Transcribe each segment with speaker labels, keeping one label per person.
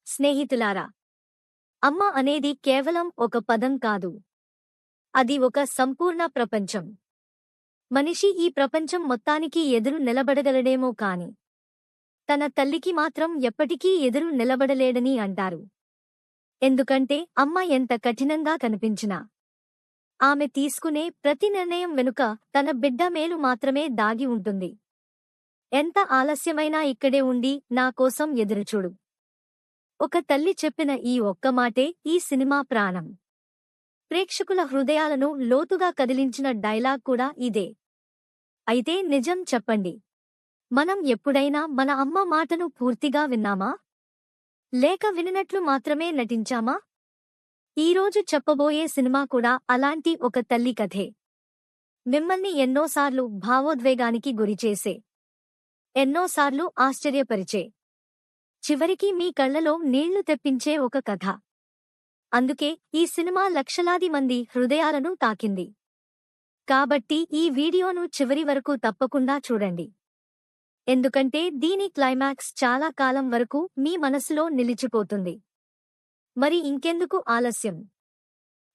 Speaker 1: స్నేహితులారా, అమ్మ అనేది కేవలం ఒక పదం కాదు. అది ఒక సంపూర్ణ ప్రపంచం. మనిషి ఈ ప్రపంచం మొత్తానికి ఎదురు నిలబడగలడేమో కాని తన తల్లికి మాత్రం ఎప్పటికీ ఎదురు నిలబడలేడని అంటారు. ఎందుకంటే అమ్మ ఎంత కఠినంగా కనిపించినా ఆమె తీసుకునే ప్రతి నిర్ణయం వెనుక తన బిడ్డ మేలు మాత్రమే దాగి ఉంటుంది. ఎంత ఆలస్యమైనా ఇక్కడే ఉండి నా కోసం ఎదురుచూడు. ఒక తల్లి చెప్పిన ఈ ఒక్క మాటే ఈ సినిమా ప్రాణం. ప్రేక్షకుల హృదయాలను లోతుగా కదిలించిన డైలాగ్ కూడా ఇదే. అయితే నిజం చెప్పండి, మనం ఎప్పుడైనా మన అమ్మ మాటను పూర్తిగా విన్నామా? లేక వినినట్లు మాత్రమే నటించామా? ఈరోజు చెప్పబోయే సినిమా కూడా అలాంటి ఒక తల్లి కథే. మిమ్మల్ని ఎన్నోసార్లు భావోద్వేగానికి గురిచేసే, ఎన్నోసార్లు ఆశ్చర్యపరిచే, చివరికి మీ కళ్లలో నీళ్లు తెప్పించే ఒక కథ. అందుకే ఈ సినిమా లక్షలాది మంది హృదయాలను తాకింది. కాబట్టి ఈ వీడియోను చివరి వరకు తప్పకుండా చూడండి. ఎందుకంటే దీని క్లైమాక్స్ చాలా కాలం వరకు మీ మనసులో నిలిచిపోతుంది. మరి ఇంకెందుకు ఆలస్యం?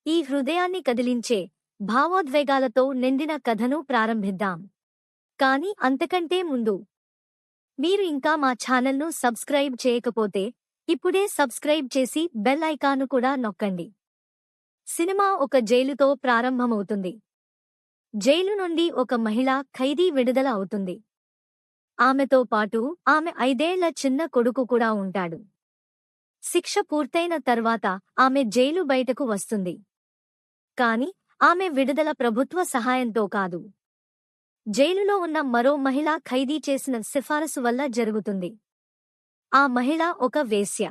Speaker 1: ఈ హృదయాన్ని కదిలించే, భావోద్వేగాలతో నిండిన కథను ప్రారంభిద్దాం. కానీ అంతకంటే ముందు, మీరు ఇంకా మా ఛానల్ను సబ్స్క్రైబ్ చేయకపోతే ఇప్పుడే సబ్స్క్రైబ్ చేసి బెల్ ఐకాన్ను కూడా నొక్కండి. సినిమా ఒక జైలుతో ప్రారంభమవుతుంది. జైలు నుండి ఒక మహిళా ఖైదీ విడుదల అవుతుంది. ఆమెతో పాటు ఆమె 5 ఏళ్ల చిన్న కొడుకు కూడా ఉంటాడు. శిక్ష పూర్తయిన తర్వాత ఆమె జైలు బయటకు వస్తుంది. కాని ఆమె విడుదల ప్రభుత్వ సహాయంతో కాదు, జైలులో ఉన్న మరో మహిళా ఖైదీ చేసిన సిఫారసు వల్ల జరుగుతుంది. ఆ మహిళ ఒక వేశ్య.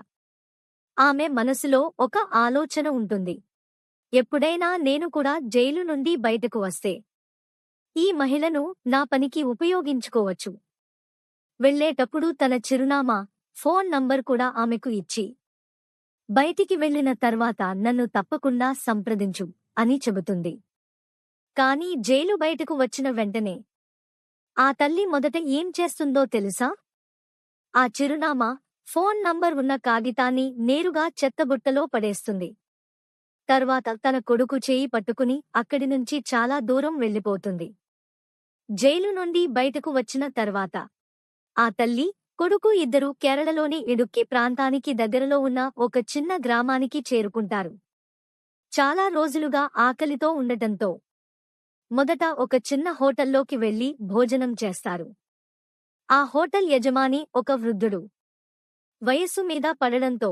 Speaker 1: ఆమె మనసులో ఒక ఆలోచన ఉంటుంది. ఎప్పుడైనా నేను కూడా జైలు నుండి బయటకు వస్తే ఈ మహిళను నా పనికి ఉపయోగించుకోవచ్చు. వెళ్లేటప్పుడు తన చిరునామా, ఫోన్ నంబర్ కూడా ఆమెకు ఇచ్చి, బయటికి వెళ్లిన తర్వాత నన్ను తప్పకుండా సంప్రదించు అని చెబుతుంది. కానీ జైలు బయటకు వచ్చిన వెంటనే ఆ తల్లి మొదట ఏం చేస్తుందో తెలుసా? ఆ చిరునామా, ఫోన్ నంబర్ ఉన్న కాగితాన్ని నేరుగా చెత్తబుట్టలో పడేస్తుంది. తర్వాత తన కొడుకు చేయి పట్టుకుని అక్కడి నుంచి చాలా దూరం వెళ్ళిపోతుంది. జైలు నుండి బయటకు వచ్చిన తర్వాత ఆ తల్లి, కొడుకు ఇద్దరూ కేరళలోని ఇడుక్కి ప్రాంతానికి దగ్గరలో ఉన్న ఒక చిన్న గ్రామానికి చేరుకుంటారు. చాలా రోజులుగా ఆకలితో ఉండటంతో మొదట ఒక చిన్న హోటల్లోకి వెళ్లి భోజనం చేస్తారు. ఆ హోటల్ యజమాని ఒక వృద్ధుడు. వయస్సు మీద పడడంతో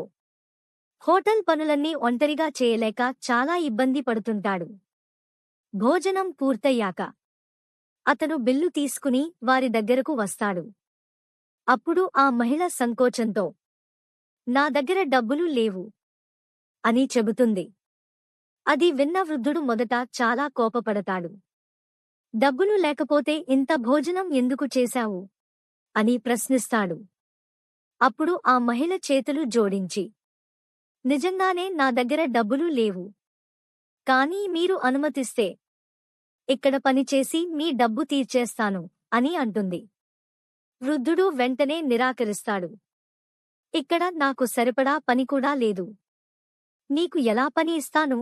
Speaker 1: హోటల్ పనులన్నీ ఒంటరిగా చేయలేక చాలా ఇబ్బంది పడుతుంటాడు. భోజనం పూర్తయ్యాక అతను బిల్లు తీసుకుని వారి దగ్గరకు వస్తాడు. అప్పుడు ఆ మహిళ సంకోచంతో, నా దగ్గర డబ్బులు లేవు అని చెబుతుంది. అది విన్న వృద్ధుడు మొదట చాలా కోపపడతాడు. డబ్బులు లేకపోతే ఇంత భోజనం ఎందుకు చేశావు అని ప్రశ్నిస్తాడు. అప్పుడు ఆ మహిళ చేతులు జోడించి, నిజంగానే నా దగ్గర డబ్బులు లేవు. కానీ మీరు అనుమతిస్తే ఇక్కడ పనిచేసి మీ డబ్బు తీర్చేస్తాను అని అంటుంది. వృద్ధుడు వెంటనే నిరాకరిస్తాడు. ఇక్కడ నాకు సరిపడా పని కూడా లేదు. నీకు ఎలా పని ఇస్తాను?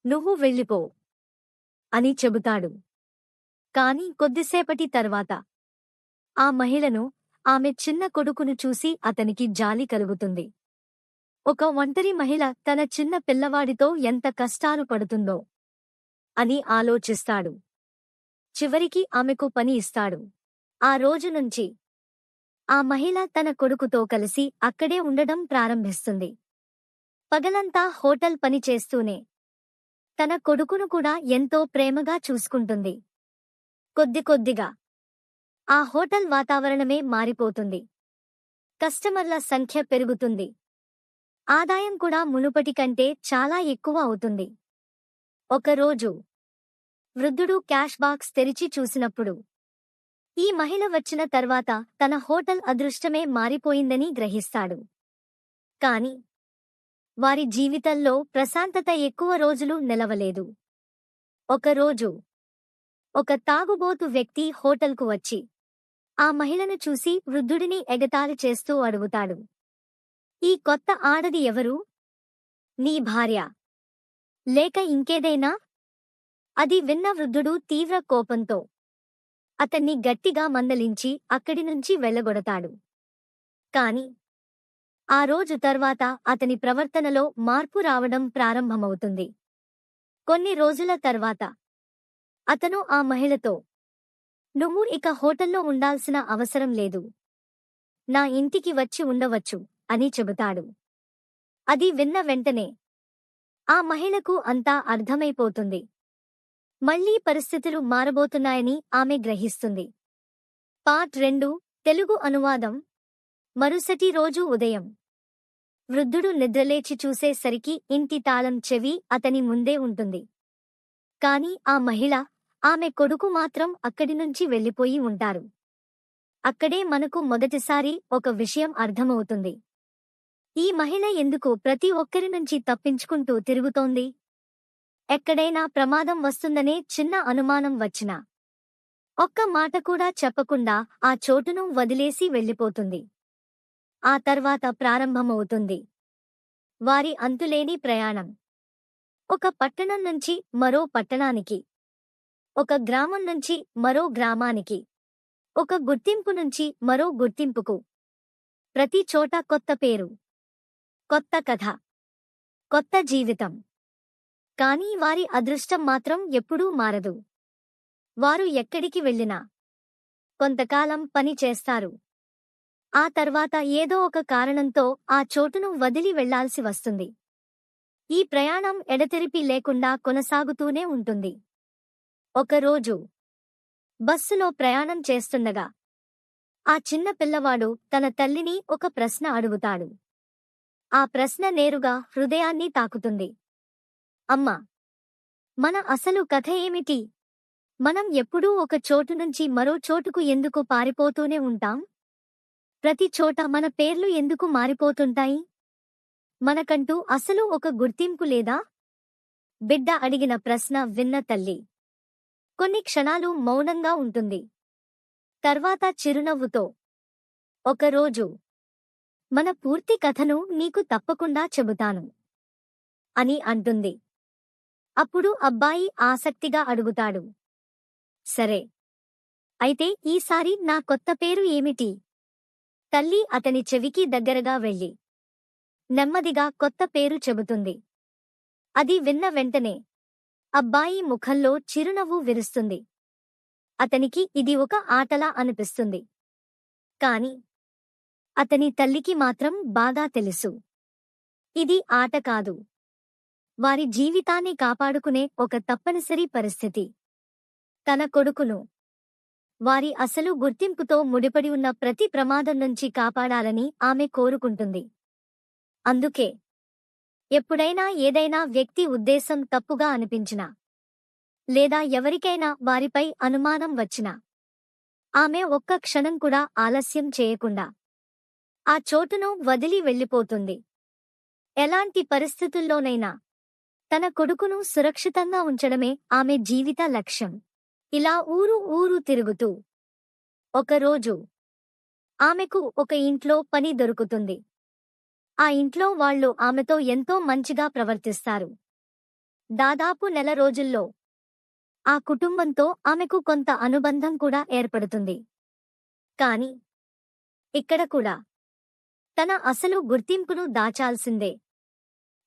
Speaker 1: నువ్వు వెళ్ళిపో అని చెబుతాడు. కాని కొద్దిసేపటి తర్వాత ఆ మహిళను, ఆమె చిన్న కొడుకును చూసి అతనికి జాలి కలుగుతుంది. ఒక ఒంటరి మహిళ తన చిన్న పిల్లవాడితో ఎంత కష్టాలు పడుతుందో అని ఆలోచిస్తాడు. చివరికి ఆమెకు పని ఇస్తాడు. ఆ రోజు నుంచి ఆ మహిళ తన కొడుకుతో కలిసి అక్కడే ఉండడం ప్రారంభిస్తుంది. పగలంతా హోటల్ పని చేస్తూనే తన కొడుకును కూడా ఎంతో ప్రేమగా చూసుకుంటుంది. కొద్దిగా ఆ హోటల్ వాతావరణమే మారిపోతుంది. కస్టమర్ల సంఖ్య పెరుగుతుంది. ఆదాయం కూడా మునుపటి కంటే చాలా ఎక్కువ అవుతుంది. ఒకరోజు వృద్ధుడు క్యాష్ బాక్స్ తెరిచి చూసినప్పుడు ఈ మహిళ వచ్చిన తర్వాత తన హోటల్ అదృష్టమే మారిపోయిందని గ్రహిస్తాడు. కాని వారి జీవితంలో ప్రశాంతత ఎక్కువ రోజులు నిలవలేదు. ఒకరోజు ఒక తాగుబోతు వ్యక్తి హోటల్కు వచ్చి ఆ మహిళను చూసి వృద్ధుడిని ఎగతాళి చేస్తూ అడుగుతాడు, ఈ కొత్త ఆడది ఎవరు? నీ భార్య లేక ఇంకేదైనా? అది విన్న వృద్ధుడు తీవ్ర కోపంతో అతన్ని గట్టిగా మందలించి అక్కడి నుంచి వెళ్ళగొడతాడు. కాని ఆ రోజు తర్వాత అతని ప్రవర్తనలో మార్పు రావడం ప్రారంభమవుతుంది. కొన్ని రోజుల తర్వాత అతను ఆ మహిళతో, నువ్వు ఇక హోటల్లో ఉండాల్సిన అవసరం లేదు, నా ఇంటికి వచ్చి ఉండవచ్చు అని చెబుతాడు. అది విన్న వెంటనే ఆ మహిళకు అంతా అర్థమైపోతుంది. మళ్లీ పరిస్థితులు మారబోతున్నాయని ఆమె గ్రహిస్తుంది. పార్ట్ 2 తెలుగు అనువాదం. మరుసటి రోజు ఉదయం వృద్ధుడు నిద్రలేచి చూసేసరికి ఇంటి తాళం చెవి అతని ముందే ఉంటుంది. కాని ఆ మహిళ, ఆమె కొడుకు మాత్రం అక్కడి నుంచి వెళ్ళిపోయి ఉంటారు. అక్కడే మనకు మొదటిసారి ఒక విషయం అర్థమవుతుంది. ఈ మహిళ ఎందుకు ప్రతి ఒక్కరి నుంచి తప్పించుకుంటూ తిరుగుతోంది? ఎక్కడైనా ప్రమాదం వస్తుందనే చిన్న అనుమానం వచ్చినా ఒక్క మాట కూడా చెప్పకుండా ఆ చోటును వదిలేసి వెళ్ళిపోతుంది. ఆ తర్వాత ప్రారంభమవుతుంది వారి అంతులేని ప్రయాణం. ఒక పట్టణం నుంచి మరో పట్టణానికి, ఒక గ్రామం నుంచి మరో గ్రామానికి, ఒక గుర్తింపు నుంచి మరో గుర్తింపుకు. ప్రతి చోట కొత్త పేరు, కొత్త కథ, కొత్త జీవితం. కానీ వారి అదృష్టం మాత్రం ఎప్పుడూ మారదు. వారు ఎక్కడికి వెళ్ళినా కొంతకాలం పని చేస్తారు. ఆ తర్వాత ఏదో ఒక కారణంతో ఆ చోటును వదిలి వెళ్లాల్సి వస్తుంది. ఈ ప్రయాణం ఎడతెరిపి లేకుండా కొనసాగుతూనే ఉంటుంది. ఒకరోజు బస్సులో ప్రయాణం చేస్తుండగా ఆ చిన్న పిల్లవాడు తన తల్లిని ఒక ప్రశ్న అడుగుతాడు. ఆ ప్రశ్న నేరుగా హృదయాన్ని తాకుతుంది. అమ్మా, మన అసలు కథ ఏమిటి? మనం ఎప్పుడూ ఒక చోటు నుంచి మరో చోటుకు ఎందుకు పారిపోతూనే ఉంటాం? ప్రతి చోట మన పేర్లు ఎందుకు మారిపోతుంటాయి? మనకంటూ అసలు ఒక గుర్తింపు లేదా? బిడ్డ అడిగిన ప్రశ్న విన్న తల్లి కొన్ని క్షణాలు మౌనంగా ఉంటుంది. తర్వాత చిరునవ్వుతో, ఒకరోజు మన పూర్తి కథను నీకు తప్పకుండా చెబుతాను అని అంటుంది. అప్పుడు అబ్బాయి ఆసక్తిగా అడుగుతాడు, సరే, అయితే ఈసారి నా కొత్త పేరు ఏమిటి? తల్లి అతని చెవికి దగ్గరగా వెళ్ళి నెమ్మదిగా కొత్త పేరు చెబుతుంది. అది విన్న వెంటనే అబ్బాయి ముఖంలో చిరునవ్వు విరుస్తుంది. అతనికి ఇది ఒక ఆటలా అనిపిస్తుంది. కాని అతని తల్లికి మాత్రం బాగా తెలుసు, ఇది ఆట కాదు, వారి జీవితాన్ని కాపాడుకునే ఒక తప్పనిసరి పరిస్థితి. తన కొడుకును వారి అసలు గుర్తింపుతో ముడిపడి ఉన్న ప్రతి ప్రమాదం నుంచి కాపాడాలని ఆమె కోరుకుంటుంది. అందుకే ఎప్పుడైనా ఏదైనా వ్యక్తి ఉద్దేశం తప్పుగా అనిపించినా, లేదా ఎవరికైనా వారిపై అనుమానం వచ్చినా, ఆమె ఒక్క క్షణం కూడా ఆలస్యం చేయకుండా ఆ చోటును వదిలి వెళ్ళిపోతుంది. ఎలాంటి పరిస్థితుల్లోనైనా తన కొడుకును సురక్షితంగా ఉంచడమే ఆమె జీవిత లక్ష్యం. ఇలా ఊరు తిరుగుతూ ఒకరోజు ఆమెకు ఒక ఇంట్లో పని దొరుకుతుంది. ఆ ఇంట్లో వాళ్ళు ఆమెతో ఎంతో మంచిగా ప్రవర్తిస్తారు. దాదాపు నెల రోజుల్లో ఆ కుటుంబంతో ఆమెకు కొంత అనుబంధం కూడా ఏర్పడుతుంది. కాని ఇక్కడ కూడా తన అసలు గుర్తింపును దాచాల్సిందే.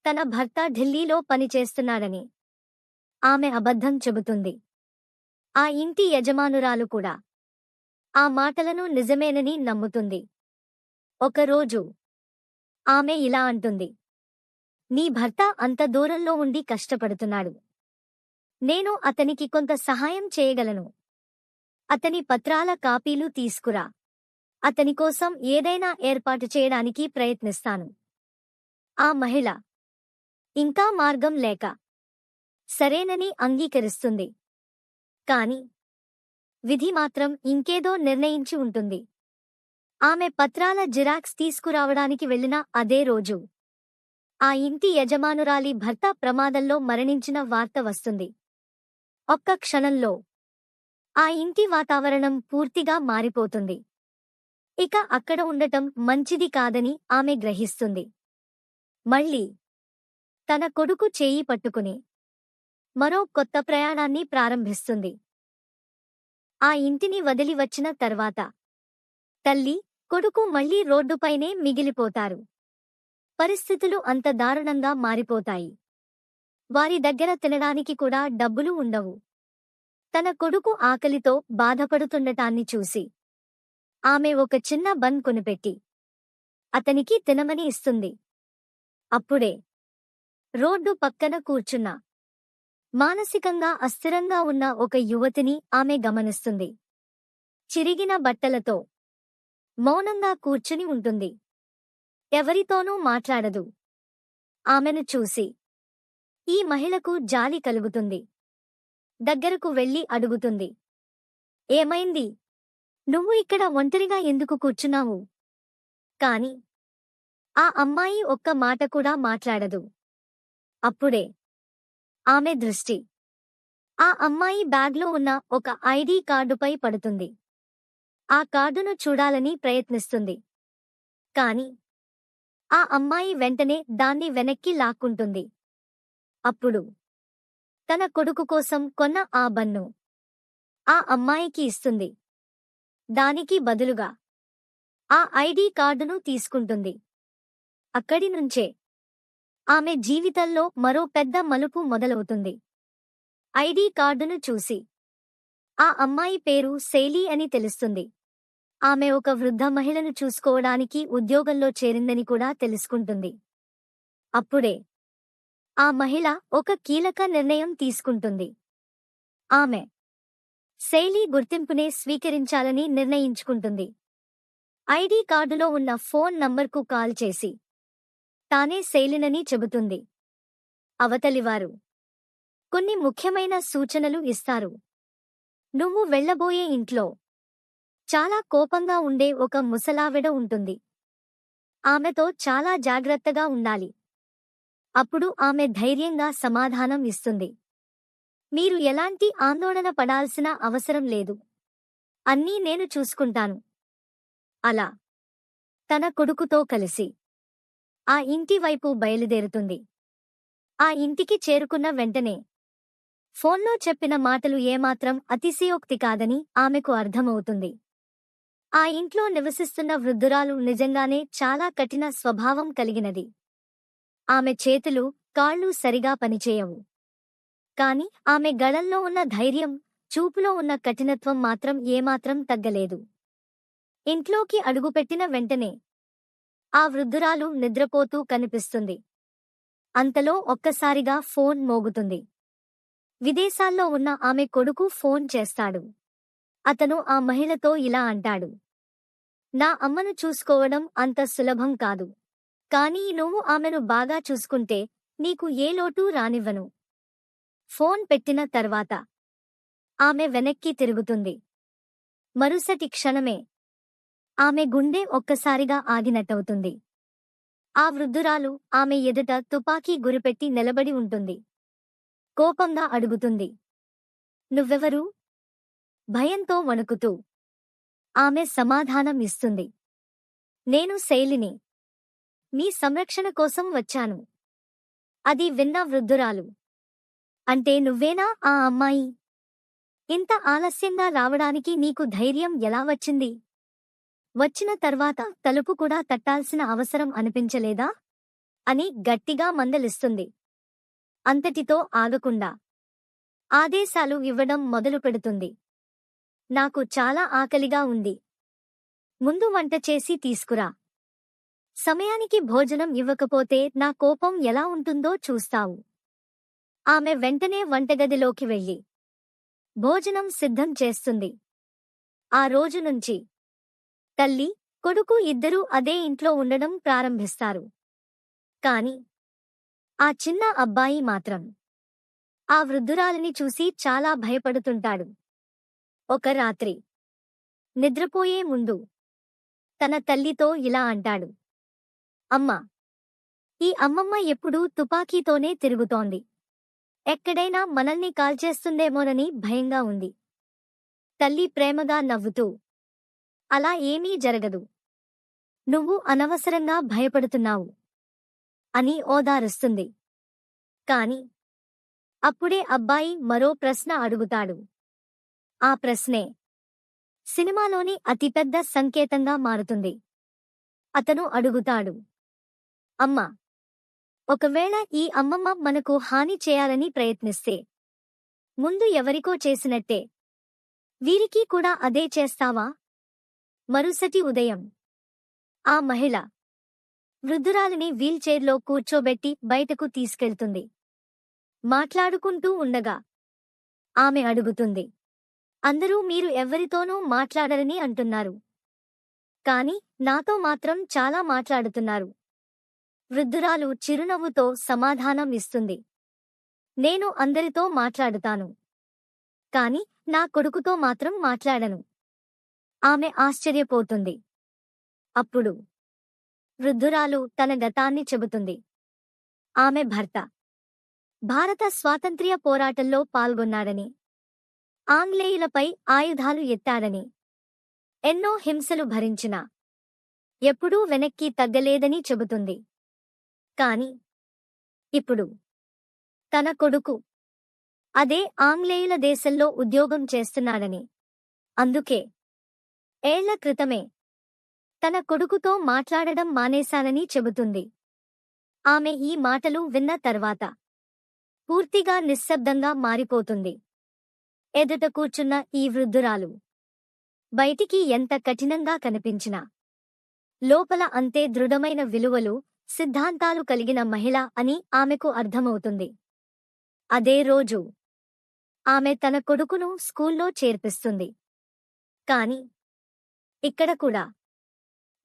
Speaker 1: తన భర్త ఢిల్లీలో పనిచేస్తున్నాడని ఆమె అబద్ధం చెబుతుంది. ఆ ఇంటి యజమానురాలు కూడా ఆ మాటలను నిజమేనని నమ్ముతుంది. ఒకరోజు ఆమె ఇలా అంటుంది, నీ భర్త అంత దూరంలో ఉండి కష్టపడుతున్నాడు. నేను అతనికి కొంత సహాయం చేయగలను. అతని పత్రాల కాపీలు తీసుకురా. అతని కోసం ఏదైనా ఏర్పాటు చేయడానికి ప్రయత్నిస్తాను. ఆ మహిళ ఇంకా మార్గం లేక సరేనని అంగీకరిస్తుంది. కాని విధి మాత్రం ఇంకేదో నిర్ణయించి ఉంటుంది. ఆమె పత్రాల జిరాక్స్ తీసుకురావడానికి వెళ్లిన అదే రోజు ఆ ఇంటి యజమానురాలి భర్త ప్రమాదంలో మరణించిన వార్త వస్తుంది. ఒక్క క్షణంలో ఆ ఇంటి వాతావరణం పూర్తిగా మారిపోతుంది. ఇక అక్కడ ఉండటం మంచిది కాదని ఆమె గ్రహిస్తుంది. మళ్ళీ తన కొడుకు చేయి పట్టుకుని మరో కొత్త ప్రయాణాన్ని ప్రారంభిస్తుంది. ఆ ఇంటిని వదిలి వచ్చిన తర్వాత తల్లి, కొడుకు మళ్లీ రోడ్డుపైనే మిగిలిపోతారు. పరిస్థితులు అంత దారుణంగా మారిపోతాయి. వారి దగ్గర తినడానికి కూడా డబ్బులు ఉండవు. తన కొడుకు ఆకలితో బాధపడుతుండటాన్ని చూసి ఆమె ఒక చిన్న బన్ కొనిపెట్టి అతనికి తినమని ఇస్తుంది. అప్పుడే రోడ్డు పక్కన కూర్చున్న మానసికంగా అస్థిరంగా ఉన్న ఒక యువతిని ఆమె గమనిస్తుంది. చిరిగిన బట్టలతో మౌనంగా కూర్చుని ఉంటుంది. ఎవరితోనూ మాట్లాడదు. ఆమెను చూసి ఈ మహిళకు జాలి కలుగుతుంది. దగ్గరకు వెళ్లి అడుగుతుంది, ఏమైంది? నువ్వు ఇక్కడ ఒంటరిగా ఎందుకు కూర్చున్నావు? కాని ఆ అమ్మాయి ఒక్క మాట కూడా మాట్లాడదు. అప్పుడే ఆమె దృష్టి ఆ అమ్మాయి బ్యాగ్లో ఉన్న ఒక ఐడీ కార్డుపై పడుతుంది. ఆ కార్డును చూడాలని ప్రయత్నిస్తుంది. కాని ఆ అమ్మాయి వెంటనే దాన్ని వెనక్కి లాక్కుంటుంది. అప్పుడు తన కొడుకు కోసం కొన్న ఆ బన్ను ఆ అమ్మాయికి ఇస్తుంది. దానికి బదులుగా ఆ ఐడీ కార్డును తీసుకుంటుంది. అక్కడి నుంచే ఆమె జీవితంలో మరో పెద్ద మలుపు మొదలవుతుంది. ఐడీ కార్డును చూసి ఆ అమ్మాయి పేరు శైలి అని తెలుస్తుంది. ఆమె ఒక వృద్ధ మహిళను చూసుకోవడానికి ఉద్యోగంలో చేరిందని కూడా తెలుసుకుంటుంది. అప్పుడే ఆ మహిళ ఒక కీలక నిర్ణయం తీసుకుంటుంది. ఆమె శైలి గుర్తింపునే స్వీకరించాలని నిర్ణయించుకుంటుంది. ఐడీ కార్డులో ఉన్న ఫోన్ నంబర్కు కాల్ చేసి తానే శైలినని చెబుతుంది. అవతలివారు కొన్ని ముఖ్యమైన సూచనలు ఇస్తారు. నువ్వు వెళ్లబోయే ఇంట్లో చాలా కోపంగా ఉండే ఒక ముసలావిడ ఉంటుంది. ఆమెతో చాలా జాగ్రత్తగా ఉండాలి. అప్పుడు ఆమె ధైర్యంగా సమాధానం ఇస్తుంది, మీరు ఎలాంటి ఆందోళన పడాల్సిన అవసరం లేదు. అన్నీ నేను చూసుకుంటాను. అలా తన కొడుకుతో కలిసి ఆ ఇంటి వైపు బయలుదేరుతుంది. ఆ ఇంటికి చేరుకున్న వెంటనే ఫోన్లో చెప్పిన మాటలు ఏమాత్రం అతిశయోక్తి కాదని ఆమెకు అర్థమవుతుంది. ఆ ఇంట్లో నివసిస్తున్న వృద్ధురాలు నిజంగానే చాలా కఠిన స్వభావం కలిగినది. ఆమె చేతులు, కాళ్ళు సరిగా పనిచేయవు. కాని ఆమె గళంలో ఉన్న ధైర్యం, చూపులో ఉన్న కఠినత్వం మాత్రం ఏమాత్రం తగ్గలేదు. ఇంట్లోకి అడుగుపెట్టిన వెంటనే ఆ వృద్ధురాలు నిద్రపోతూ కనిపిస్తుంది. అంతలో ఒక్కసారిగా ఫోన్ మోగుతుంది. విదేశాల్లో ఉన్న ఆమె కొడుకు ఫోన్ చేస్తాడు. అతను ఆ మహిళతో ఇలా అంటాడు, నా అమ్మను చూసుకోవడం అంత సులభం కాదు. కానీ నువ్వు ఆమెను బాగా చూసుకుంటే నీకు ఏ లోటూ రానివ్వను. ఫోన్ పెట్టిన తర్వాత ఆమె వెనక్కి తిరుగుతుంది. మరుసటి క్షణమే ఆమె గుండె ఒక్కసారిగా ఆగినట్టవుతుంది. ఆ వృద్ధురాలు ఆమె ఎదుట తుపాకీ గురిపెట్టి నిలబడి ఉంటుంది. కోపంగా అడుగుతుంది, నువ్వెవరు? భయంతో వణుకుతూ ఆమె సమాధానం ఇస్తుంది, నేను శైలిని. నీ సంరక్షణ కోసం వచ్చాను. అది విన్న వృద్ధురాలు, అంటే నువ్వేనా ఆ అమ్మాయి? ఇంత ఆలస్యంగా రావడానికి నీకు ధైర్యం ఎలా వచ్చింది? వచ్చిన తర్వాత తలుపు కూడా తట్టాల్సిన అవసరం అనిపించలేదా? అని గట్టిగా మందలిస్తుంది. అంతటితో ఆగకుండా ఆదేశాలు ఇవ్వడం మొదలుపెడుతుంది. నాకు చాలా ఆకలిగా ఉంది. ముందు వంట చేసి తీసుకురా. సమయానికి భోజనం ఇవ్వకపోతే నా కోపం ఎలా ఉంటుందో చూస్తావు. ఆమె వెంటనే వంటగదిలోకి వెళ్ళి భోజనం సిద్ధం చేస్తుంది. ఆ రోజు నుంచి తల్లి, కొడుకు ఇద్దరూ అదే ఇంట్లో ఉండడం ప్రారంభిస్తారు. కాని ఆ చిన్న అబ్బాయి మాత్రం ఆ వృద్ధురాలిని చూసి చాలా భయపడుతుంటాడు. ఒక రాత్రి నిద్రపోయే ముందు తన తల్లితో ఇలా అంటాడు, అమ్మా, ఈ అమ్మమ్మ ఎప్పుడూ తుపాకీతోనే తిరుగుతోంది. ఎక్కడైనా మనల్ని కాల్చేస్తుందేమోనని భయంగా ఉంది. తల్లి ప్రేమగా నవ్వుతూ, అలా ఏమీ జరగదు. నువ్వు అనవసరంగా భయపడుతున్నావు. అని ఓదారుస్తుంది. కాని అప్పుడే అబ్బాయి మరో ప్రశ్న అడుగుతాడు. ఆ ప్రశ్నే సినిమాలోని అతిపెద్ద సంకేతంగా మారుతుంది. అతను అడుగుతాడు, అమ్మా, ఒకవేళ ఈ అమ్మమ్మ మనకు హాని చేయాలని ప్రయత్నిస్తే ముందు ఎవరికో చేసినట్టే వీరికి కూడా అదే చేస్తావా? మరుసటి ఉదయం ఆ మహిళ వృద్ధురాలిని వీల్చైర్లో కూర్చోబెట్టి బయటకు తీసుకెళ్తుంది. మాట్లాడుకుంటూ ఉండగా ఆమె అడుగుతుంది, అందరూ మీరు ఎవ్వరితోనూ మాట్లాడరని అంటున్నారు, కాని నాతో మాత్రం చాలా మాట్లాడుతున్నారు. వృద్ధురాలు చిరునవ్వుతో సమాధానం ఇస్తుంది, నేను అందరితో మాట్లాడుతాను, కాని నా కొడుకుతో మాత్రం మాట్లాడను. ఆమె ఆశ్చర్యపోతుంది. అప్పుడు వృద్ధురాలు తన గతాన్ని చెబుతుంది. ఆమె భర్త భారత స్వాతంత్ర్య పోరాటంలో పాల్గొన్నాడని, ఆంగ్లేయులపై ఆయుధాలు ఎత్తాడని, ఎన్నో హింసలు భరించినా ఎప్పుడూ వెనక్కి తగ్గలేదని చెబుతుంది. కాని ఇప్పుడు తన కొడుకు అదే ఆంగ్లేయుల దేశంలో ఉద్యోగం చేస్తున్నాడని, అందుకే ఏళ్ల క్రితమే తన కొడుకుతో మాట్లాడడం మానేశానని చెబుతుంది. ఆమె ఈ మాటలు విన్న తర్వాత పూర్తిగా నిశ్శబ్దంగా మారిపోతుంది. ఎదుట కూర్చున్న ఈ వృద్ధురాలు బయటికి ఎంత కఠినంగా కనిపించినా లోపల అంతే దృఢమైన విలువలు, సిద్ధాంతాలు కలిగిన మహిళ అని ఆమెకు అర్థమవుతుంది. అదే రోజు ఆమె తన కొడుకును స్కూల్లో చేర్పిస్తుంది. కాని ఇక్కడ కూడా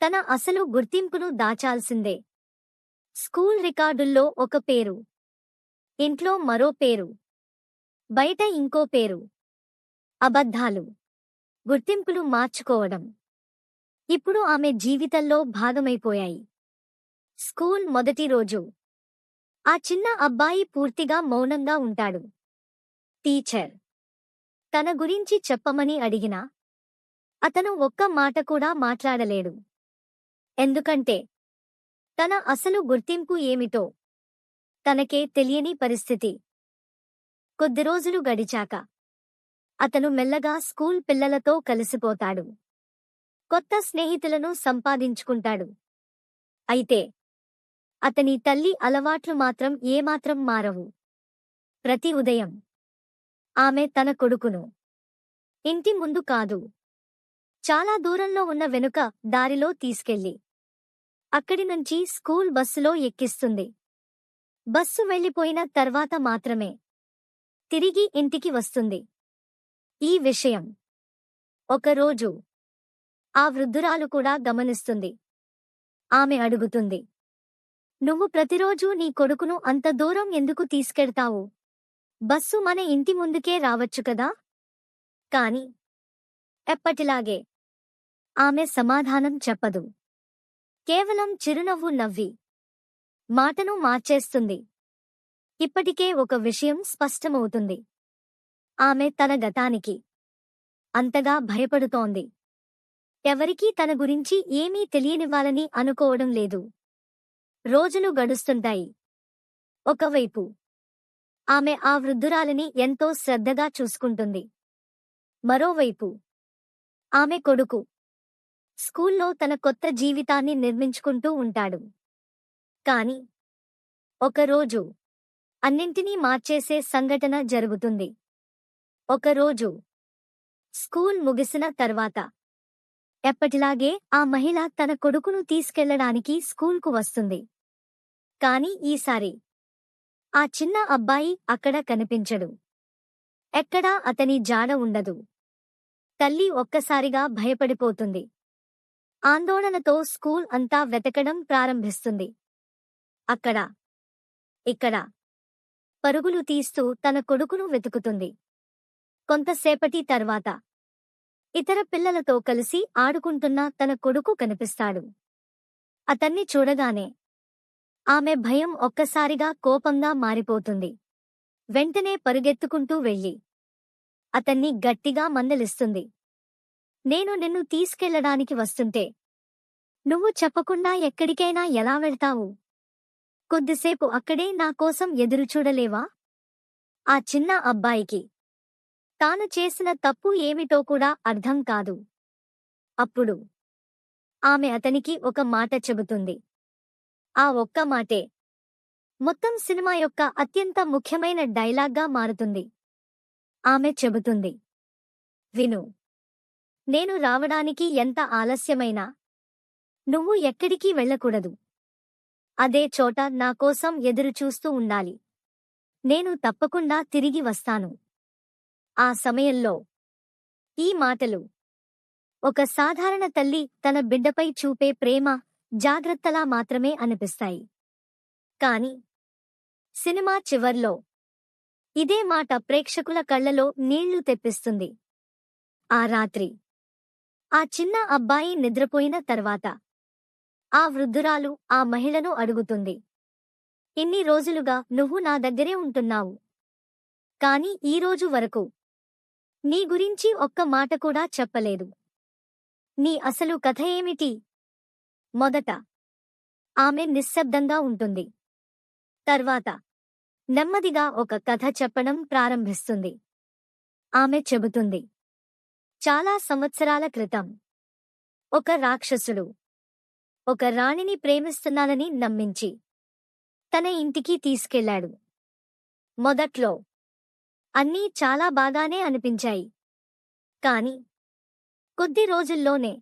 Speaker 1: తన అసలు గుర్తింపును దాచాల్సిందే. స్కూల్ రికార్డుల్లో ఒక పేరు, ఇంట్లో మరో పేరు, బయట ఇంకో పేరు. అబద్ధాలు, గుర్తింపులు మార్చుకోవడం ఇప్పుడు ఆమె జీవితంలో భాగమైపోయాయి. స్కూల్ మొదటి రోజు ఆ చిన్న అబ్బాయి పూర్తిగా మౌనంగా ఉంటాడు. టీచర్ తన గురించి చెప్పమని అడిగినా అతను ఒక్క మాట కూడా మాట్లాడలేడు. ఎందుకంటే తన అసలు గుర్తింపు ఏమిటో తనకే తెలియని పరిస్థితి. కొద్ది రోజులు గడిచాక అతను మెల్లగా స్కూల్ పిల్లలతో కలిసిపోతాడు. కొత్త స్నేహితులను సంపాదించుకుంటాడు. అయితే అతని తల్లి అలవాట్లు మాత్రం ఏమాత్రం మారవు. ప్రతి ఉదయం ఆమె తన కొడుకును ఇంటి ముందు కాదు, చాలా దూరంలో ఉన్న వెనుక దారిలో తీసుకెళ్లి అక్కడి నుంచి స్కూల్ బస్సులో ఎక్కిస్తుంది. బస్సు వెళ్లిపోయిన తర్వాత మాత్రమే తిరిగి ఇంటికి వస్తుంది. ఈ విషయం ఒకరోజు ఆ వృద్ధురాలు కూడా గమనిస్తుంది. ఆమె అడుగుతుంది, నువ్వు ప్రతిరోజూ నీ కొడుకును అంత దూరం ఎందుకు తీసుకెళ్తావు? బస్సు మన ఇంటి ముందుకే రావచ్చు కదా? కాని ఎప్పటిలాగే ఆమె సమాధానం చెప్పదు. కేవలం చిరునవ్వు నవ్వి మాటను మార్చేస్తుంది. ఇప్పటికే ఒక విషయం స్పష్టమవుతుంది. ఆమె తన గతానికి అంతగా భయపడుతోంది. ఎవరికీ తన గురించి ఏమీ తెలియనివ్వాలని అనుకోవడం లేదు. రోజులు గడుస్తుంటాయి. ఒకవైపు ఆమె ఆ వృద్ధురాలిని ఎంతో శ్రద్ధగా చూసుకుంటుంది. మరోవైపు ఆమె కొడుకు స్కూల్లో తన కొత్త జీవితాన్ని నిర్మించుకుంటూ ఉంటాడు. కాని ఒకరోజు అన్నింటినీ మార్చేసే సంఘటన జరుగుతుంది. ఒకరోజు స్కూల్ ముగిసిన తర్వాత ఎప్పటిలాగే ఆ మహిళ తన కొడుకును తీసుకెళ్లడానికి స్కూల్కు వస్తుంది. కాని ఈసారి ఆ చిన్న అబ్బాయి అక్కడ కనిపించడు. ఎక్కడా అతని జాడ ఉండదు. తల్లి ఒక్కసారిగా భయపడిపోతుంది. ఆందోళనతో స్కూల్ అంతా వెతకడం ప్రారంభిస్తుంది. అక్కడ ఇక్కడ పరుగులు తీస్తూ తన కొడుకును వెతుకుతుంది. కొంతసేపటి తర్వాత ఇతర పిల్లలతో కలిసి ఆడుకుంటున్న తన కొడుకు కనిపిస్తాడు. అతన్ని చూడగానే ఆమె భయం ఒక్కసారిగా కోపంగా మారిపోతుంది. వెంటనే పరుగెత్తుకుంటూ వెళ్ళి అతన్ని గట్టిగా మందలిస్తుంది. నేను నిన్ను తీసుకెళ్లడానికి వస్తుంటే నువ్వు చెప్పకుండా ఎక్కడికైనా ఎలా వెళ్తావు? కొద్దిసేపు అక్కడే నా కోసం ఎదురుచూడలేవా? ఆ చిన్న అబ్బాయికి తాను చేసిన తప్పు ఏమిటో కూడా అర్థం కాదు. అప్పుడు ఆమె అతనికి ఒక మాట చెబుతుంది. ఆ ఒక్క మాటే మొత్తం సినిమా యొక్క అత్యంత ముఖ్యమైన డైలాగ్గా మారుతుంది. ఆమె చెబుతుంది, విను, నేను రావడానికి ఎంత ఆలస్యమైనా నువ్వు ఎక్కడికి వెళ్ళకూడదు. అదే చోట నా కోసం ఎదురుచూస్తూ ఉండాలి. నేను తప్పకుండా తిరిగి వస్తాను. ఆ సమయంలో ఈ మాటలు ఒక సాధారణ తల్లి తన బిడ్డపై చూపే ప్రేమ, జాగ్రత్తలా మాత్రమే అనిపిస్తాయి. కాని సినిమా చివర్లో ఇదే మాట ప్రేక్షకుల కళ్లలో నీళ్లు తెప్పిస్తుంది. ఆ రాత్రి ఆ చిన్న అబ్బాయి నిద్రపోయిన తర్వాత ఆ వృద్ధురాలు ఆ మహిళను అడుగుతుంది, ఇన్ని రోజులుగా నువ్వు నా దగ్గరే ఉంటున్నావు. కాని ఈ రోజు వరకు నీ గురించి ఒక్క మాట కూడా చెప్పలేదు. నీ అసలు కథ ఏమిటి? మొదట ఆమె నిశ్శబ్దంగా ఉంటుంది. తర్వాత నెమ్మదిగా ఒక కథ చెప్పడం ప్రారంభిస్తుంది. ఆమె చెబుతుంది, చాలా సంవత్సరాల క్రితం ఒక రాక్షసుడు ఒక రాణిని ప్రేమిస్తున్నానని నమ్మించి తన ఇంటికి తీసుకెళ్లాడు. మొదట్లో అన్నీ చాలా బాగానే అనిపించాయి. కాని కొద్ది రోజుల్లోనే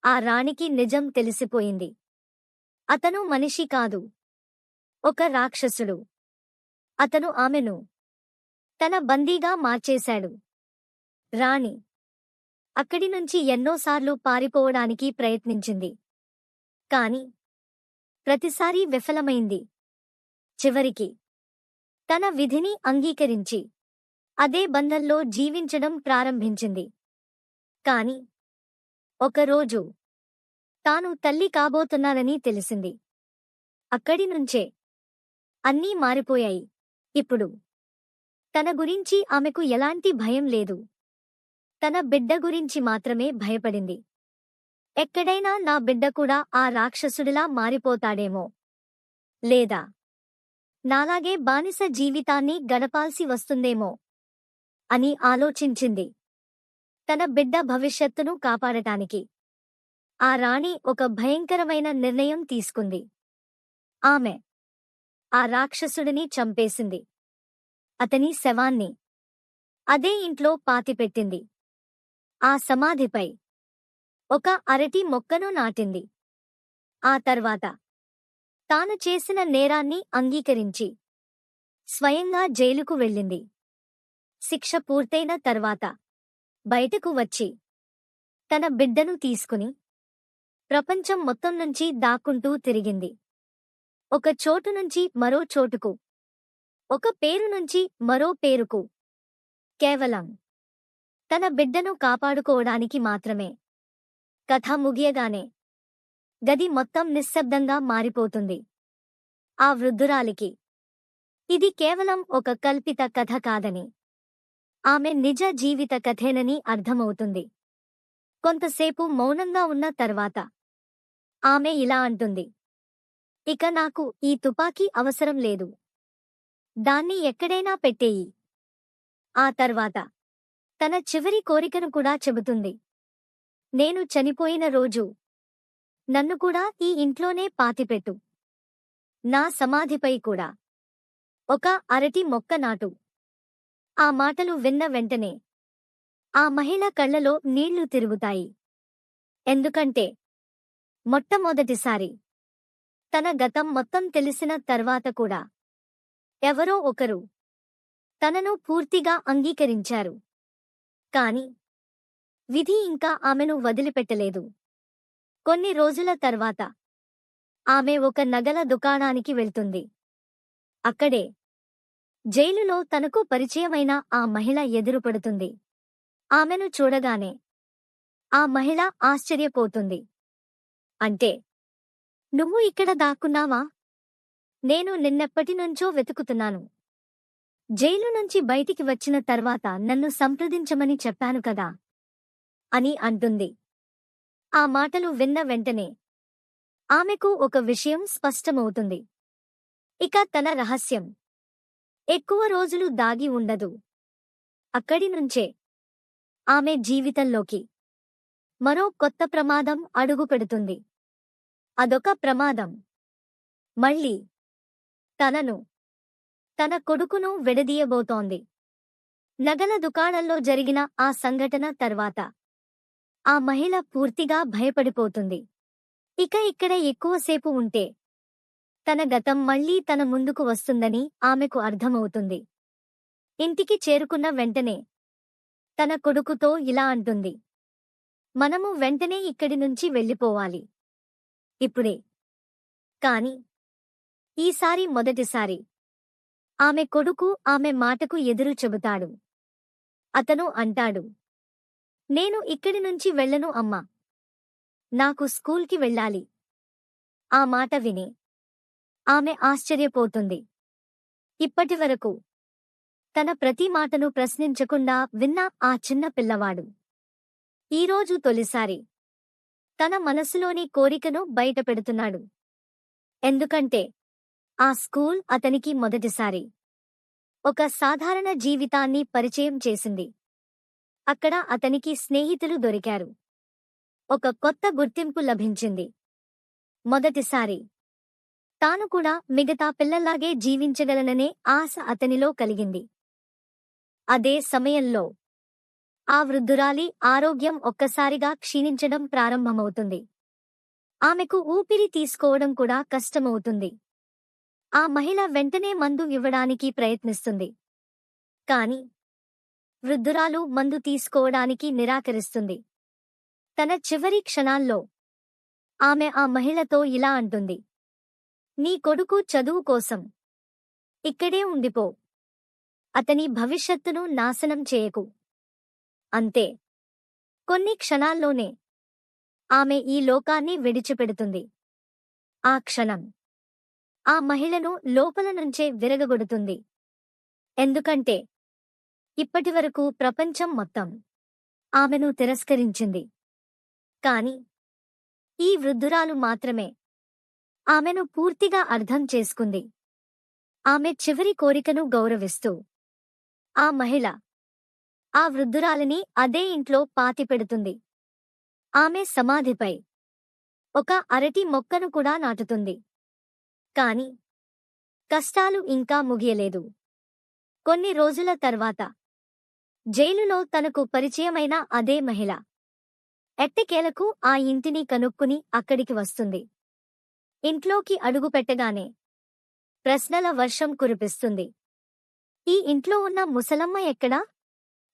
Speaker 1: ఆ రాణికి నిజం తెలిసిపోయింది. అతను మనిషి కాదు, ఒక రాక్షసుడు. అతను ఆమెను తన బందీగా మార్చేశాడు. రాణి అక్కడి నుంచి ఎన్నోసార్లు పారిపోవడానికి ప్రయత్నించింది. కాని ప్రతిసారీ విఫలమైంది. చివరికి తన విధిని అంగీకరించి అదే బంధంలో జీవించడం ప్రారంభించింది. కాని ఒకరోజు తాను తల్లి కాబోతున్నానని తెలిసింది. అక్కడి నుంచే అన్నీ మారిపోయాయి. ఇప్పుడు తన గురించి ఆమెకు ఎలాంటి భయం లేదు. తన బిడ్డ గురించి మాత్రమే భయపడింది. ఎక్కడైనా నా బిడ్డ కూడా ఆ రాక్షసుడిలా మారిపోతాడేమో, లేదా నాలాగే బానిస జీవితాన్ని గడపాల్సి వస్తుందేమో అని ఆలోచించింది. తన బిడ్డ భవిష్యత్తును కాపాడటానికి ఆ రాణి ఒక భయంకరమైన నిర్ణయం తీసుకుంది. ఆమె ఆ రాక్షసుడిని చంపేసింది. అతని శవాన్ని అదే ఇంట్లో పాతిపెట్టింది. ఆ సమాధిపై ఒక అరటి మొక్కను నాటింది. ఆ తర్వాత తాను చేసిన నేరాన్ని అంగీకరించి స్వయంగా జైలుకు వెళ్ళింది. శిక్ష పూర్తయిన తర్వాత బయటకు వచ్చి తన బిడ్డను తీసుకుని ప్రపంచం మొత్తం నుంచి దాక్కుంటూ తిరిగింది. ఒక చోటు నుంచి మరో చోటుకు, ఒక పేరు నుంచి మరో పేరుకు, కేవలం తన బిడ్డను కాపాడుకోవడానికి మాత్రమే. కథ ముగియగానే గది మొత్తం నిశ్శబ్దంగా మారిపోతుంది. ఆ వృద్ధురాలికి ఇది కేవలం ఒక కల్పిత కథ కాదని, ఆమె నిజ జీవిత కథేనని అర్థమవుతుంది. కొంతసేపు మౌనంగా ఉన్న తర్వాత ఆమె ఇలా అంటుంది, ఇక నాకు ఈ తుపాకీ అవసరం లేదు. దాన్ని ఎక్కడైనా పెట్టేయి. ఆ తర్వాత తన చివరి కోరికను కూడా చెబుతుంది. నేను చనిపోయిన రోజు నన్ను కూడా ఈ ఇంట్లోనే పాతిపెట్టు. నా సమాధిపై కూడా ఒక అరటి మొక్క నాటు. ఆ మాటలు విన్న వెంటనే ఆ మహిళ కళ్లలో నీళ్లు తిరుగుతాయి. ఎందుకంటే మొట్టమొదటిసారి తన గతం మొత్తం తెలిసిన తర్వాత కూడా ఎవరో ఒకరు తనను పూర్తిగా అంగీకరించారు. కాని విధి ఇంకా ఆమెను వదిలిపెట్టలేదు. కొన్ని రోజుల తర్వాత ఆమె ఒక నగల దుకాణానికి వెళ్తుంది. అక్కడే జైలులో తనకు పరిచయమైన ఆ మహిళ ఎదురుపడుతుంది. ఆమెను చూడగానే ఆ మహిళ ఆశ్చర్యపోతుంది. అంటే, నువ్వు ఇక్కడ దాక్కున్నావా? నేను నిన్నెప్పటినుంచో వెతుకుతున్నాను. జైలు నుంచి బయటికి వచ్చిన తర్వాత నన్ను సంప్రదించమని చెప్పాను కదా అని అంటుంది. ఆ మాటలు విన్న వెంటనే ఆమెకు ఒక విషయం స్పష్టమవుతుంది. ఇక తన రహస్యం ఎక్కువ రోజులు దాగి ఉండదు. అక్కడి నుంచే ఆమె జీవితంలోకి మరో కొత్త ప్రమాదం అడుగుపెడుతుంది. అదొక ప్రమాదం మళ్ళీ తనను, తన కొడుకును విడదీయబోతోంది. నగల దుకాణంలో జరిగిన ఆ సంఘటన తర్వాత ఆ మహిళ పూర్తిగా భయపడిపోతుంది. ఇక ఇక్కడ ఎక్కువసేపు ఉంటే తన గతం మళ్లీ తన ముందుకు వస్తుందని ఆమెకు అర్థమవుతుంది. ఇంటికి చేరుకున్న వెంటనే తన కొడుకుతో ఇలా అంటుంది. మనము వెంటనే ఇక్కడి నుంచి వెళ్ళిపోవాలి. ఇప్పుడే. కాని ఈసారి మొదటిసారి ఆమె కొడుకు ఆమె మాటకు ఎదురు చెబుతాడు. అతను అంటాడు, నేను ఇక్కడి నుంచి వెళ్ళను అమ్మా. నాకు స్కూల్కి వెళ్ళాలి. ఆ మాట విని ఆమె ఆశ్చర్యపోతుంది. ఇప్పటివరకు తన ప్రతి మాటను ప్రశ్నించకుండా విన్న ఆ చిన్న పిల్లవాడు ఈరోజు తొలిసారి తన మనసులోని కోరికను బయటపెడుతున్నాడు. ఎందుకంటే ఆ స్కూల్ అతనికి మొదటిసారి ఒక సాధారణ జీవితాన్ని పరిచయం చేసింది. అక్కడ అతనికి స్నేహితులు దొరికారు. ఒక కొత్త గుర్తింపు లభించింది. మొదటిసారి తాను కూడా మిగతా పిల్లల్లాగే జీవించగలననే ఆశ అతనిలో కలిగింది. అదే సమయంలో ఆ వృద్ధురాలి ఆరోగ్యం ఒక్కసారిగా క్షీణించడం ప్రారంభమవుతుంది. ఆమెకు ఊపిరి తీసుకోవడం కూడా కష్టమవుతుంది. ఆ మహిళ వెంటనే మందు ఇవ్వడానికి ప్రయత్నిస్తుంది. కాని వృద్ధురాలు మందు తీసుకోవడానికి నిరాకరిస్తుంది. తన చివరి క్షణాల్లో ఆమె ఆ మహిళతో ఇలా అంటుంది. నీ కొడుకు చదువు కోసం ఇక్కడే ఉండిపో. అతని భవిష్యత్తును నాశనం చేయకు. అంతే. కొన్ని క్షణాల్లోనే ఆమె ఈ లోకాన్ని విడిచిపెడుతుంది. ఆ క్షణం ఆ మహిళను లోపల నుంచే విరగగొడుతుంది. ఎందుకంటే ఇప్పటివరకు ప్రపంచం మొత్తం ఆమెను తిరస్కరించింది. కాని ఈ వృద్ధురాలు మాత్రమే ఆమెను పూర్తిగా అర్థం చేసుకుంది. ఆమె చివరి కోరికను గౌరవిస్తూ ఆ మహిళ ఆ వృద్ధురాలిని అదే ఇంట్లో పాతిపెడుతుంది. ఆమె సమాధిపై ఒక అరటి మొక్కను కూడా నాటుతుంది. కాని కష్టాలు ఇంకా ముగియలేదు. కొన్ని రోజుల తర్వాత జైలులో తనకు పరిచయమైన అదే మహిళ ఎట్టకేలకు ఆ ఇంటిని కనుక్కుని అక్కడికి వస్తుంది. ఇంట్లోకి అడుగుపెట్టగానే ప్రశ్నల వర్షం కురిపిస్తుంది. ఈ ఇంట్లో ఉన్న ముసలమ్మ ఎక్కడా?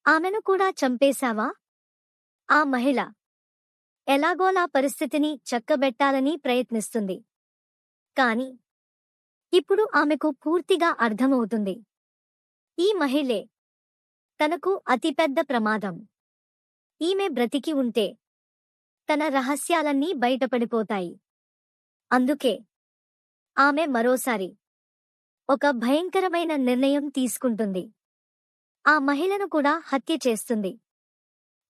Speaker 1: ఆమెను కూడా చంపేశావా? ఆ మహిళ ఎలాగోలా పరిస్థితిని చక్కబెట్టాలని ప్రయత్నిస్తుంది. కాని ఇప్పుడు ఆమెకు పూర్తిగా అర్థమవుతుంది. ఈ మహిళే తనకు అతిపెద్ద ప్రమాదం. ఈమె బ్రతికి ఉంటే తన రహస్యాలన్నీ బయటపడిపోతాయి. అందుకే ఆమె మరోసారి ఒక భయంకరమైన నిర్ణయం తీసుకుంటుంది. ఆ మహిళను కూడా హత్య చేస్తుంది.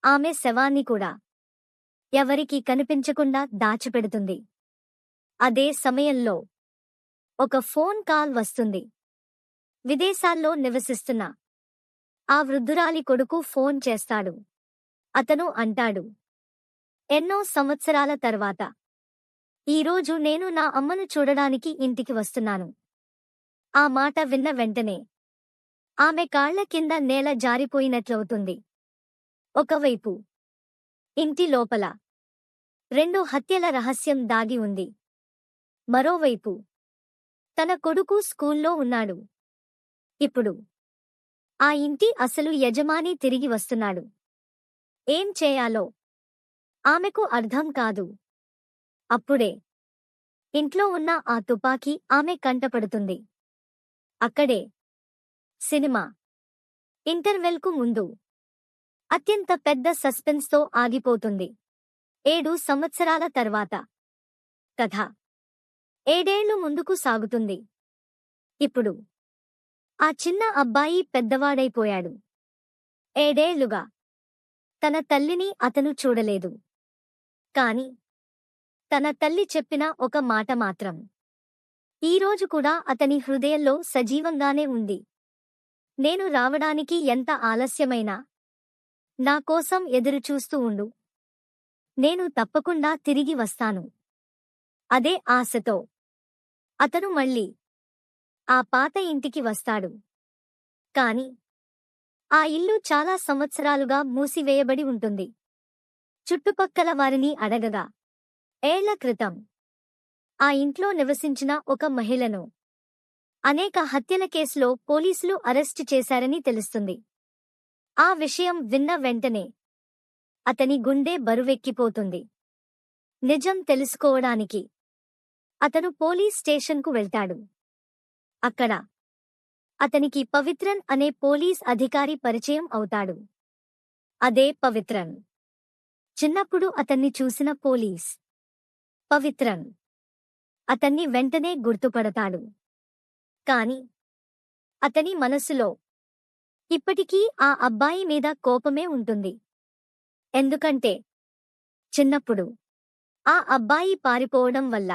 Speaker 1: ఆమె శవాన్ని కూడా ఎవరికీ కనిపించకుండా దాచిపెడుతుంది. అదే సమయంలో ఒక ఫోన్ కాల్ వస్తుంది. విదేశాల్లో నివసిస్తున్న ఆ వృద్ధురాలి కొడుకు ఫోన్ చేస్తాడు. అతను అంటాడు, ఎన్నో సంవత్సరాల తర్వాత ఈరోజు నేను నా అమ్మను చూడడానికి ఇంటికి వస్తున్నాను. ఆ మాట విన్న వెంటనే ఆమె కాళ్ల కింద నేల జారిపోయినట్లవుతుంది. ఒకవైపు ఇంటి లోపల 2 హత్యల రహస్యం దాగి ఉంది. మరోవైపు తన కొడుకు స్కూల్లో ఉన్నాడు. ఇప్పుడు ఆ ఇంటి అసలు యజమాని తిరిగి వస్తున్నాడు. ఏం చేయాలో ఆమెకు అర్థం కాదు. అప్పుడే ఇంట్లో ఉన్న ఆ తుపాకీ ఆమె కంటపడుతుంది. అక్కడే సినిమా ఇంటర్వెల్కు ముందు అత్యంత పెద్ద సస్పెన్స్తో ఆగిపోతుంది. 7 సంవత్సరాల తర్వాత కథ 7 ఏళ్లు ముందుకు సాగుతుంది. ఇప్పుడు ఆ చిన్న అబ్బాయి పెద్దవాడైపోయాడు. 7 ఏళ్లుగా తన తల్లిని అతను చూడలేదు. కాని తన తల్లి చెప్పిన ఒక మాట మాత్రం ఈరోజు కూడా అతని హృదయంలో సజీవంగానే ఉంది. నేను రావడానికి ఎంత ఆలస్యమైనా నా కోసం ఎదురుచూస్తూ ఉండు. నేను తప్పకుండా తిరిగి వస్తాను. అదే ఆశతో అతను మళ్ళీ ఆ పాత ఇంటికి వస్తాడు. కాని ఆ ఇల్లు చాలా సంవత్సరాలుగా మూసివేయబడి ఉంటుంది. చుట్టుపక్కల వారిని అడగగా ఏళ్ల క్రితం ఆ ఇంట్లో నివసించిన ఒక మహిళను అనేక హత్యల కేసులో పోలీసులు అరెస్టు చేశారని తెలుస్తుంది. ఆ విషయం విన్న వెంటనే అతని గుండె బరువెక్కిపోతుంది. నిజం తెలుసుకోవడానికి అతను పోలీస్ స్టేషన్కు వెళ్తాడు. అక్కడ అతనికి పవిత్రన్ అనే పోలీస్ అధికారి పరిచయం అవుతాడు. అదే పవిత్రన్. చిన్నప్పుడు అతన్ని చూసిన పోలీస్ పవిత్రన్ అతన్ని వెంటనే గుర్తుపడతాడు. కాని అతని మనసులో ఇప్పటికీ ఆ అబ్బాయి మీద కోపమే ఉంటుంది. ఎందుకంటే చిన్నప్పుడు ఆ అబ్బాయి పారిపోవడం వల్ల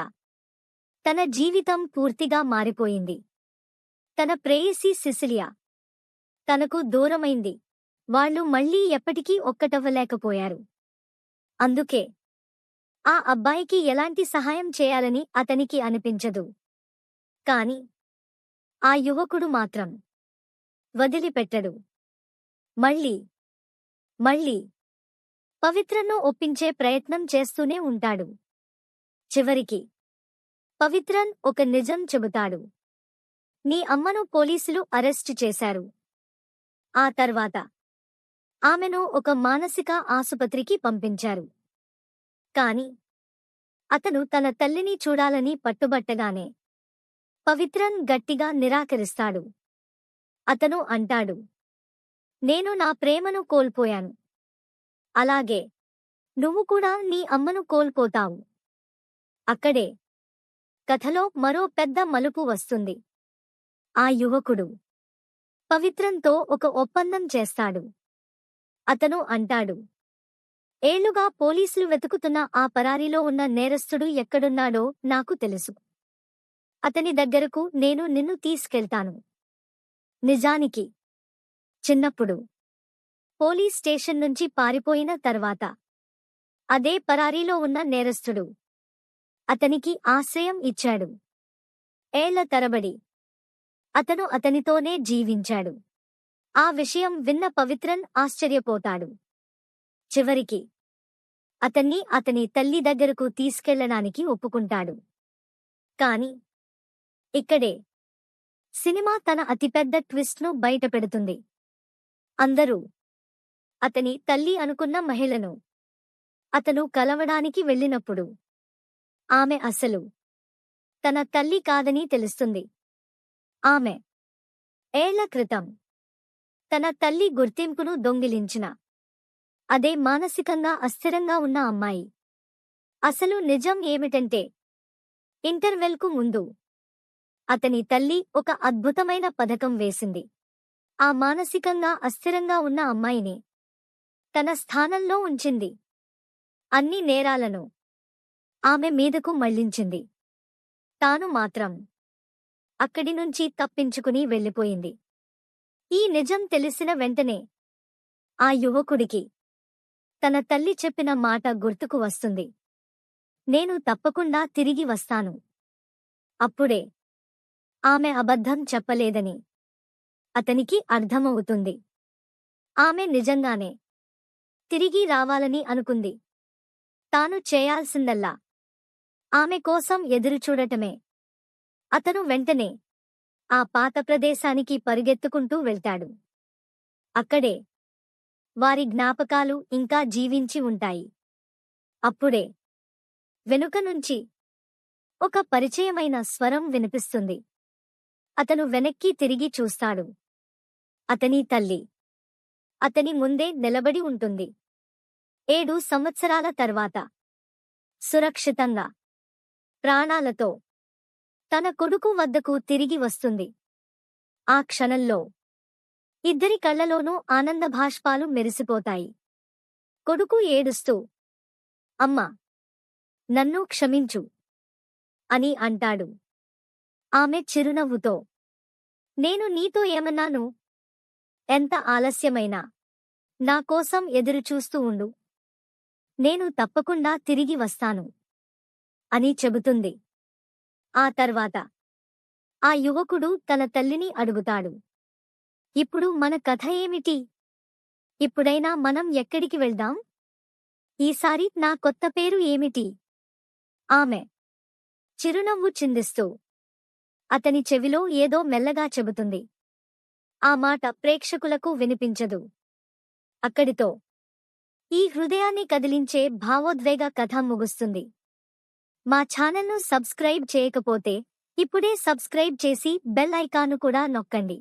Speaker 1: తన జీవితం పూర్తిగా మారిపోయింది. తన ప్రేయసి సిసిలియా తనకు దూరమైంది. వాళ్ళు మళ్ళీ ఎప్పటికీ ఒక్కటవ్వలేకపోయారు. అందుకే ఆ అబ్బాయికి ఎలాంటి సహాయం చేయాలని అతనికి అనిపించదు. కాని ఆ యువకుడు మాత్రం వదిలిపెట్టడు. మళ్ళీ పవిత్రను ఒప్పించే ప్రయత్నం చేస్తూనే ఉంటాడు. చివరికి పవిత్రన్ ఒక నిజం చెబుతాడు. నీ అమ్మను పోలీసులు అరెస్టు చేశారు. ఆ తర్వాత ఆమెను ఒక మానసిక ఆసుపత్రికి పంపించారు. కాని అతను తన తల్లిని చూడాలని పట్టుబట్టగానే పవిత్రన్ గట్టిగా నిరాకరిస్తాడు. అతను అంటాడు, నేను నా ప్రేమను కోల్పోయాను. అలాగే నువ్వు కూడా నీ అమ్మను కోల్పోతావు. అక్కడే కథలో మరో పెద్ద మలుపు వస్తుంది. ఆ యువకుడు పవిత్రంతో ఒక ఒప్పందం చేస్తాడు. అతను అంటాడు, ఏళ్లుగా పోలీసులు వెతుకుతున్న ఆ పరారీలో ఉన్న నేరస్తుడు ఎక్కడున్నాడో నాకు తెలుసు. అతని దగ్గరకు నేను నిన్ను తీసుకెళ్తాను. నిజానికి చిన్నప్పుడు పోలీస్ స్టేషన్ నుంచి పారిపోయిన తర్వాత అదే పరారీలో ఉన్న నేరస్తుడు అతనికి ఆశ్రయం ఇచ్చాడు. ఏళ్ల తరబడి అతను అతనితోనే జీవించాడు. ఆ విషయం విన్న పవిత్రన్ ఆశ్చర్యపోతాడు. చివరికి అతన్ని అతని తల్లి దగ్గరకు తీసుకెళ్లడానికి ఒప్పుకుంటాడు. కాని ఇక్కడే సినిమా తన అతిపెద్ద ట్విస్ట్ను బయటపెడుతుంది. అందరూ అతని తల్లి అనుకున్న మహిళను అతను కలవడానికి వెళ్ళినప్పుడు ఆమె అసలు తన తల్లి కాదని తెలుస్తుంది. ఆమె ఏళ్ల క్రితం తన తల్లి గుర్తింపును దొంగిలించిన అదే మానసికంగా అస్థిరంగా ఉన్న అమ్మాయి. అసలు నిజం ఏమిటంటే ఇంటర్వెల్కు ముందు అతని తల్లి ఒక అద్భుతమైన పథకం వేసింది. ఆ మానసికంగా అస్థిరంగా ఉన్న అమ్మాయిని తన స్థానంలో ఉంచింది. అన్ని నేరాలను ఆమె మీదకు మళ్లించింది. తాను మాత్రం అక్కడి నుంచి తప్పించుకుని వెళ్ళిపోయింది. ఈ నిజం తెలిసిన వెంటనే ఆ యువకుడికి తన తల్లి చెప్పిన మాట గుర్తుకు వస్తుంది. నేను తప్పకుండా తిరిగి వస్తాను. అప్పుడే ఆమె అబద్ధం చెప్పలేదని అతనికి అర్థమవుతుంది. ఆమె నిజంగానే తిరిగి రావాలని అనుకుంది. తాను చేయాల్సిందల్లా ఆమె కోసం ఎదురుచూడటమే. అతను వెంటనే ఆ పాత ప్రదేశానికి పరుగెత్తుకుంటూ వెళ్తాడు. అక్కడే వారి జ్ఞాపకాలు ఇంకా జీవించి ఉంటాయి. అప్పుడే వెనుక నుంచి ఒక పరిచయమైన స్వరం వినిపిస్తుంది. అతను వెనక్కి తిరిగి చూస్తాడు. అతని తల్లి అతని ముందే నిలబడి ఉంటుంది. 7 సంవత్సరాల తర్వాత సురక్షితంగా ప్రాణాలతో తన కొడుకు వద్దకు తిరిగి వస్తుంది. ఆ క్షణంలో ఇద్దరి కళ్లలోనూ ఆనందభాష్పాలు మెరిసిపోతాయి. కొడుకు ఏడుస్తూ, అమ్మా, నన్ను క్షమించు అని అంటాడు. ఆమె చిరునవ్వుతో, నేను నీతో ఏమన్నాను? ఎంత ఆలస్యమైనా నా కోసం ఎదురుచూస్తూ ఉండు. నేను తప్పకుండా తిరిగి వస్తాను అని చెబుతుంది. ఆ తర్వాత ఆ యువకుడు తన తల్లిని అడుగుతాడు, ఇప్పుడు మన కథ ఏమిటి? ఇప్పుడైనా మనం ఎక్కడికి వెళ్దాం? ఈసారి నా కొత్త పేరు ఏమిటి? ఆమె చిరునవ్వు చిందిస్తూ అతని చెవిలో ఏదో మెల్లగా చెబుతుంది. ఆ మాట ప్రేక్షకులకు వినిపించదు. అక్కడితో ఈ హృదయాన్ని కదిలించే భావోద్వేగ కథ ముగుస్తుంది. మా ఛానల్ను సబ్స్క్రైబ్ చేయకపోతే ఇప్పుడే సబ్స్క్రైబ్ చేసి బెల్ ఐకాన్ను కూడా నొక్కండి.